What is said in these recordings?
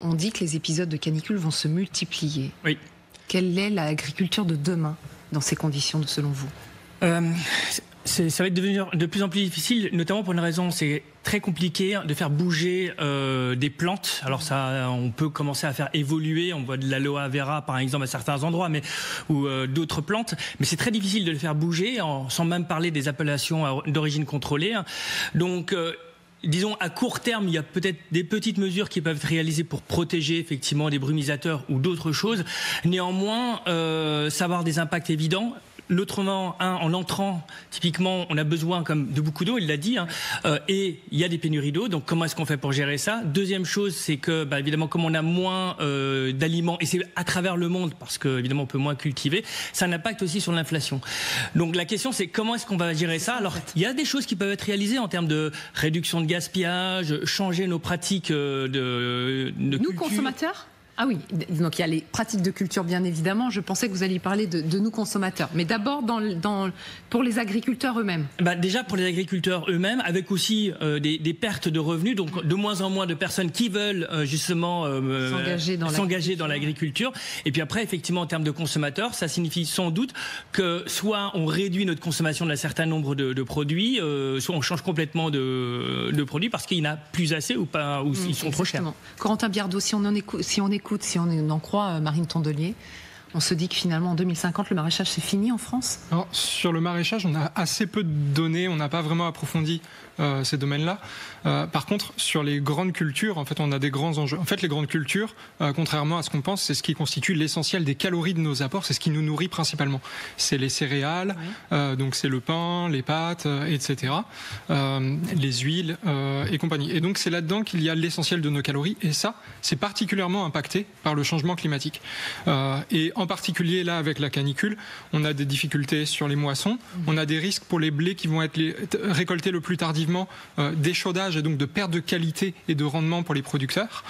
On dit que les épisodes de canicule vont se multiplier. Oui. Quelle est l'agriculture de demain dans ces conditions, selon vous ? Ça va être devenir de plus en plus difficile, notamment pour une raison, c'est très compliqué de faire bouger des plantes. Alors ça, on peut commencer à faire évoluer, on voit de l'aloe vera par exemple à certains endroits, ou d'autres plantes, mais c'est très difficile de le faire bouger, sans même parler des appellations d'origine contrôlée. Donc disons, à court terme, il y a peut-être des petites mesures qui peuvent être réalisées pour protéger effectivement des brumisateurs ou d'autres choses. Néanmoins, ça va avoir des impacts évidents. Autrement, en entrant, typiquement, on a besoin comme de beaucoup d'eau, il l'a dit, et il y a des pénuries d'eau. Donc, comment est-ce qu'on fait pour gérer ça ? Deuxième chose, c'est que, évidemment, comme on a moins d'aliments, et c'est à travers le monde, parce que évidemment, on peut moins cultiver, ça a un impact aussi sur l'inflation. Donc, la question, c'est comment est-ce qu'on va gérer ça ? Alors, il y a des choses qui peuvent être réalisées en termes de réduction de gaspillage, changer nos pratiques de Nous, culture. Consommateurs ? Ah oui, donc il y a les pratiques de culture, bien évidemment. Je pensais que vous alliez parler de nous, consommateurs. Mais d'abord, pour les agriculteurs eux-mêmes. Déjà, pour les agriculteurs eux-mêmes, avec aussi des pertes de revenus, donc de moins en moins de personnes qui veulent justement s'engager dans l'agriculture. Et puis après, effectivement, en termes de consommateurs, ça signifie sans doute que soit on réduit notre consommation d'un certain nombre de produits, soit on change complètement de produits parce qu'il n'y en a plus assez ou pas, ou ils sont trop chers. Corentin Biardot, si on en croit Marine Tondelier, on se dit que finalement en 2050 le maraîchage c'est fini en France ? Alors, sur le maraîchage, on a assez peu de données, on n'a pas vraiment approfondi ces domaines-là. Par contre, sur les grandes cultures, en fait, on a des grands enjeux. En fait, les grandes cultures, contrairement à ce qu'on pense, c'est ce qui constitue l'essentiel des calories de nos apports, c'est ce qui nous nourrit principalement. C'est les céréales, donc c'est le pain, les pâtes, etc., les huiles et compagnie. Et donc c'est là-dedans qu'il y a l'essentiel de nos calories, et ça, c'est particulièrement impacté par le changement climatique. Et en particulier, là, avec la canicule, on a des difficultés sur les moissons, on a des risques pour les blés qui vont être récoltés le plus tardivement, d'échaudage et donc de perte de qualité et de rendement pour les producteurs.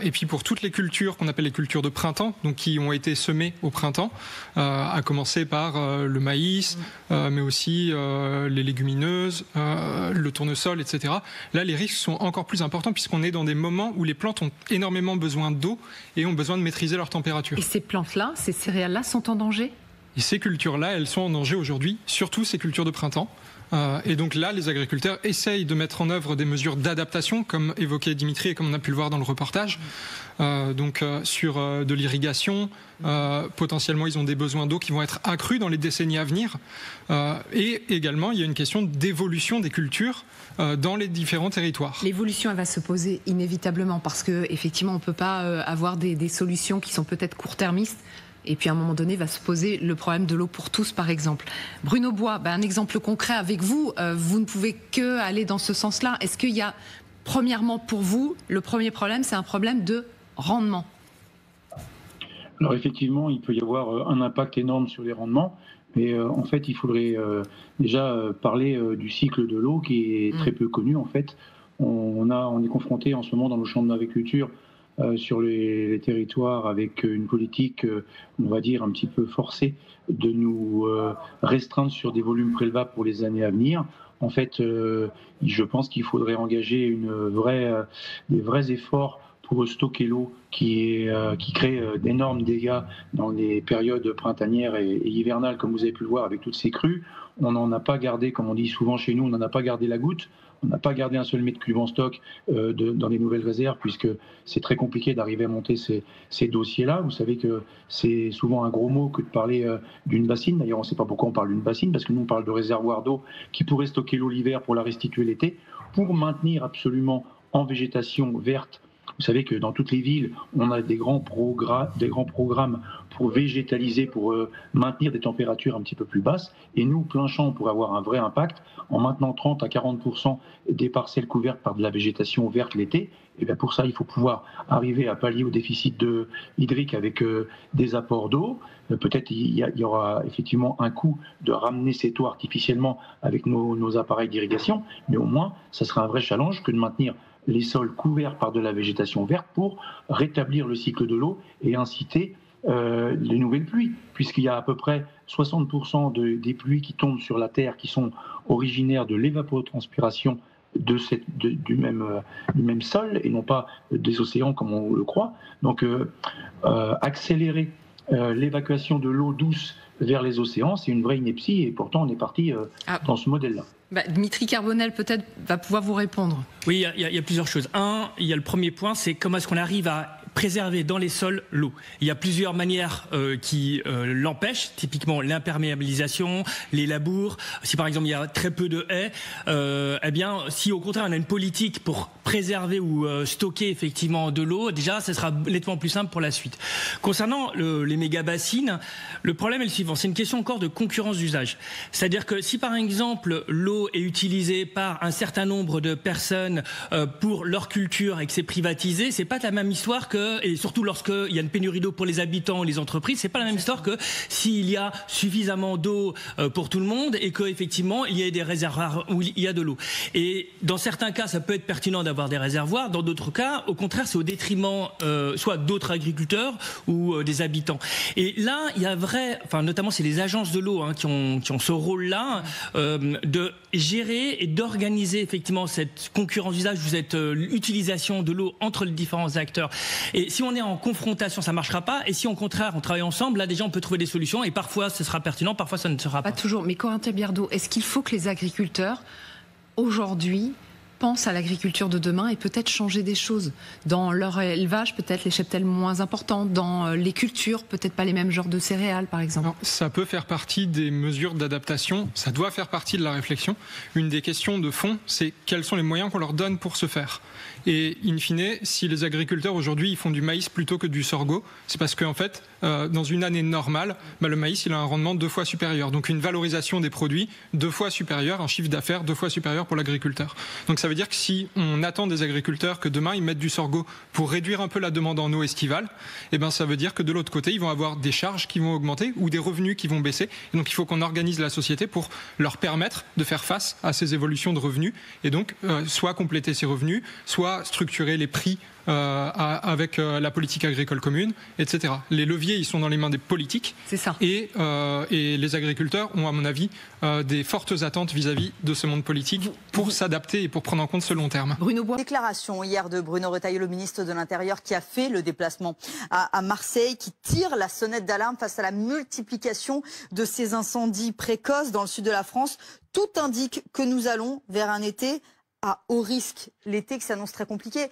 Et puis pour toutes les cultures qu'on appelle les cultures de printemps, donc qui ont été semées au printemps, à commencer par le maïs, mais aussi les légumineuses, le tournesol, etc. Là, les risques sont encore plus importants puisqu'on est dans des moments où les plantes ont énormément besoin d'eau et ont besoin de maîtriser leur température. Et ces plantes-là, ces céréales-là sont en danger ? Et ces cultures-là, elles sont en danger aujourd'hui, surtout ces cultures de printemps. Et donc là, les agriculteurs essayent de mettre en œuvre des mesures d'adaptation, comme évoquait Dimitri et comme on a pu le voir dans le reportage. Sur de l'irrigation, potentiellement ils ont des besoins d'eau qui vont être accrus dans les décennies à venir. Et également, il y a une question d'évolution des cultures dans les différents territoires. L'évolution, elle va se poser inévitablement parce qu'effectivement, on ne peut pas avoir des solutions qui sont peut-être court-termistes. Et puis à un moment donné, va se poser le problème de l'eau pour tous, par exemple. Bruno Bois, un exemple concret avec vous, vous ne pouvez que aller dans ce sens-là. Est-ce qu'il y a, premièrement pour vous, le premier problème, c'est un problème de rendement ? Alors effectivement, il peut y avoir un impact énorme sur les rendements, mais en fait, il faudrait déjà parler du cycle de l'eau qui est très peu connu. En fait, on est confronté en ce moment dans nos champs d'agriculture sur les territoires avec une politique, on va dire, un petit peu forcée de nous restreindre sur des volumes prélevables pour les années à venir. En fait, je pense qu'il faudrait engager des vrais efforts pour stocker l'eau qui crée d'énormes dégâts dans les périodes printanières et hivernales, comme vous avez pu le voir avec toutes ces crues. On n'en a pas gardé, comme on dit souvent chez nous, on n'en a pas gardé la goutte. On n'a pas gardé un seul mètre cube en stock dans les nouvelles réserves, puisque c'est très compliqué d'arriver à monter ces dossiers-là. Vous savez que c'est souvent un gros mot que de parler d'une bassine. D'ailleurs, on ne sait pas pourquoi on parle d'une bassine, parce que nous, on parle de réservoir d'eau qui pourrait stocker l'eau l'hiver pour la restituer l'été, pour maintenir absolument en végétation verte. Vous savez que dans toutes les villes, on a des grands programmes pour végétaliser, pour maintenir des températures un petit peu plus basses. Et nous, plein champ, on pourrait avoir un vrai impact en maintenant 30 à 40% des parcelles couvertes par de la végétation verte l'été. Et bien pour ça, il faut pouvoir arriver à pallier au déficit hydrique avec des apports d'eau. Peut-être il y aura effectivement un coût de ramener cette eau artificiellement avec nos appareils d'irrigation, mais au moins, ça sera un vrai challenge que de maintenir les sols couverts par de la végétation verte pour rétablir le cycle de l'eau et inciter les nouvelles pluies, puisqu'il y a à peu près 60% des pluies qui tombent sur la terre qui sont originaires de l'évapotranspiration du même sol et non pas des océans comme on le croit. Donc accélérer l'évacuation de l'eau douce vers les océans, c'est une vraie ineptie et pourtant on est parti dans ce modèle-là. Dimitri Carbonel peut-être va pouvoir vous répondre. Oui, il y a plusieurs choses. Il y a le premier point, c'est comment est-ce qu'on arrive à préserver dans les sols l'eau. Il y a plusieurs manières qui l'empêchent, typiquement l'imperméabilisation, les labours. Si par exemple il y a très peu de haies, eh bien si au contraire on a une politique pour préserver ou stocker effectivement de l'eau, déjà ça sera nettement plus simple pour la suite. Concernant les méga-bassines, le problème est le suivant, c'est une question encore de concurrence d'usage. C'est-à-dire que si par exemple l'eau est utilisée par un certain nombre de personnes pour leur culture et que c'est privatisé, c'est pas la même histoire que, et surtout lorsqu'il y a une pénurie d'eau pour les habitants et les entreprises, c'est pas la même histoire que s'il y a suffisamment d'eau pour tout le monde et qu'effectivement il y a des réservoirs où il y a de l'eau. Et dans certains cas, ça peut être pertinent d'avoir des réservoirs, dans d'autres cas, au contraire, c'est au détriment soit d'autres agriculteurs ou des habitants. Et là, il y a notamment c'est les agences de l'eau qui ont ce rôle-là de gérer et d'organiser effectivement cette concurrence d'usage, cette utilisation de l'eau entre les différents acteurs. Et si on est en confrontation, ça ne marchera pas. Et si au contraire, on travaille ensemble, là déjà on peut trouver des solutions. Et parfois ce sera pertinent, parfois ça ne sera pas. Pas toujours. Mais Corentin Biardot, est-ce qu'il faut que les agriculteurs, aujourd'hui, pensent à l'agriculture de demain et peut-être changer des choses dans leur élevage, peut-être les cheptels moins importants, dans les cultures, peut-être pas les mêmes genres de céréales par exemple? Alors, ça peut faire partie des mesures d'adaptation, ça doit faire partie de la réflexion. Une des questions de fond, c'est quels sont les moyens qu'on leur donne pour ce faire. Et in fine, si les agriculteurs aujourd'hui ils font du maïs plutôt que du sorgho, c'est parce qu'en fait, dans une année normale, le maïs il a un rendement 2 fois supérieur. Donc une valorisation des produits 2 fois supérieure, un chiffre d'affaires 2 fois supérieur pour l'agriculteur. Donc ça veut dire que si on attend des agriculteurs que demain ils mettent du sorgho pour réduire un peu la demande en eau estivale, eh ben ça veut dire que de l'autre côté ils vont avoir des charges qui vont augmenter ou des revenus qui vont baisser. Et donc il faut qu'on organise la société pour leur permettre de faire face à ces évolutions de revenus et donc soit compléter ces revenus, soit structurer les prix avec la politique agricole commune, etc. Les leviers, ils sont dans les mains des politiques. C'est ça. Et les agriculteurs ont, à mon avis, des fortes attentes vis-à-vis de ce monde politique pour s'adapter et pour prendre en compte ce long terme. Bruno Bois. Déclaration hier de Bruno Retailleau, le ministre de l'Intérieur, qui a fait le déplacement à Marseille, qui tire la sonnette d'alarme face à la multiplication de ces incendies précoces dans le sud de la France. Tout indique que nous allons vers un été à haut risque. L'été qui s'annonce très compliqué.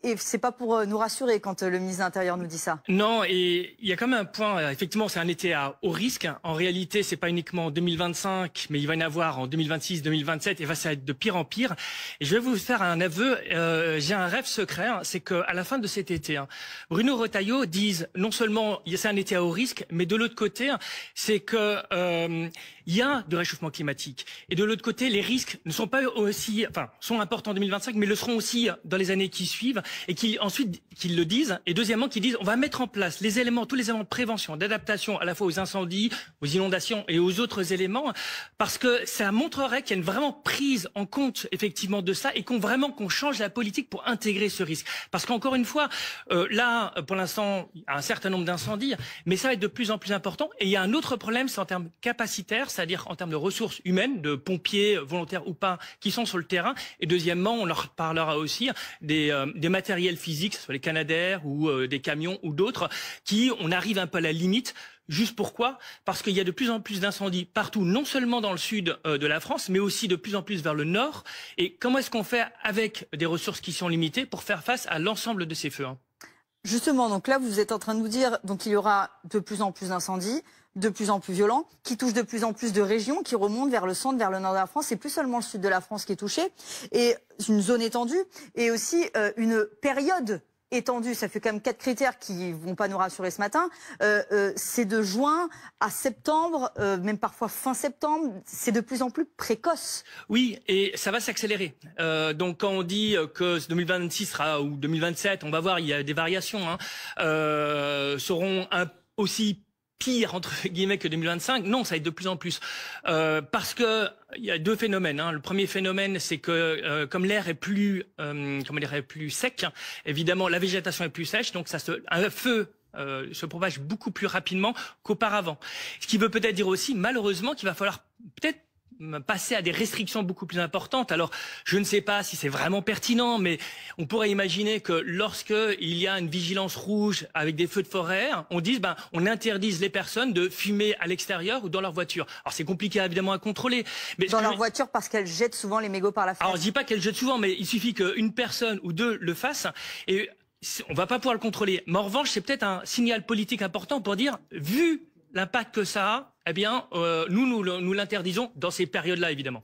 Et c'est pas pour nous rassurer quand le ministre de l'Intérieur nous dit ça. Non, et il y a quand même un point, effectivement c'est un été à haut risque. En réalité c'est pas uniquement en 2025, mais il va y en avoir en 2026, 2027 et ça va être de pire en pire. Et je vais vous faire un aveu, j'ai un rêve secret, c'est qu'à la fin de cet été, Bruno Retailleau dise non seulement c'est un été à haut risque, mais de l'autre côté c'est que il y a de réchauffement climatique. Et de l'autre côté, les risques ne sont pas aussi, sont importants en 2025, mais le seront aussi dans les années qui suivent. Et ensuite qu'ils le disent. Et deuxièmement, qu'ils disent, on va mettre en place tous les éléments de prévention, d'adaptation à la fois aux incendies, aux inondations et aux autres éléments, parce que ça montrerait qu'il y a une vraiment prise en compte effectivement de ça et qu'on change la politique pour intégrer ce risque. Parce qu'encore une fois, là, pour l'instant, il y a un certain nombre d'incendies, mais ça va être de plus en plus important. Et il y a un autre problème, c'est en termes capacitaires, c'est-à-dire en termes de ressources humaines, de pompiers volontaires ou pas, qui sont sur le terrain. Et deuxièmement, on leur parlera aussi des matériels physiques, soit les Canadair ou des camions ou d'autres, on arrive un peu à la limite. Juste pourquoi? Parce qu'il y a de plus en plus d'incendies partout, non seulement dans le sud de la France, mais aussi de plus en plus vers le nord. Et comment est-ce qu'on fait avec des ressources qui sont limitées pour faire face à l'ensemble de ces feux? Justement, donc là, vous êtes en train de nous dire qu'il y aura de plus en plus d'incendies, de plus en plus violents, qui touchent de plus en plus de régions, qui remontent vers le centre, vers le nord de la France. C'est plus seulement le sud de la France qui est touché, et une zone étendue, et aussi une période étendue. Ça fait quand même 4 critères qui vont pas nous rassurer ce matin. C'est de juin à septembre, même parfois fin septembre. C'est de plus en plus précoce. Oui, et ça va s'accélérer. Donc quand on dit que 2026 sera ou 2027, on va voir, il y a des variations, seront aussi pire entre guillemets que 2025, non, ça va être de plus en plus parce que il y a 2 phénomènes. Le premier phénomène, c'est que comme l'air est plus plus sec, évidemment la végétation est plus sèche, donc un feu se propage beaucoup plus rapidement qu'auparavant. Ce qui veut peut-être dire aussi, malheureusement, qu'il va falloir peut-être passer à des restrictions beaucoup plus importantes. Alors, je ne sais pas si c'est vraiment pertinent, mais on pourrait imaginer que lorsque il y a une vigilance rouge avec des feux de forêt, on dise, on interdise les personnes de fumer à l'extérieur ou dans leur voiture. Alors, c'est compliqué évidemment à contrôler. Mais dans leur voiture parce qu'elles jettent souvent les mégots par la fenêtre. Alors, je dis pas qu'elles jettent souvent, mais il suffit qu'une personne ou deux le fassent et on va pas pouvoir le contrôler. Mais en revanche, c'est peut-être un signal politique important pour dire, vu l'impact que ça a, eh bien, nous l'interdisons dans ces périodes-là, évidemment.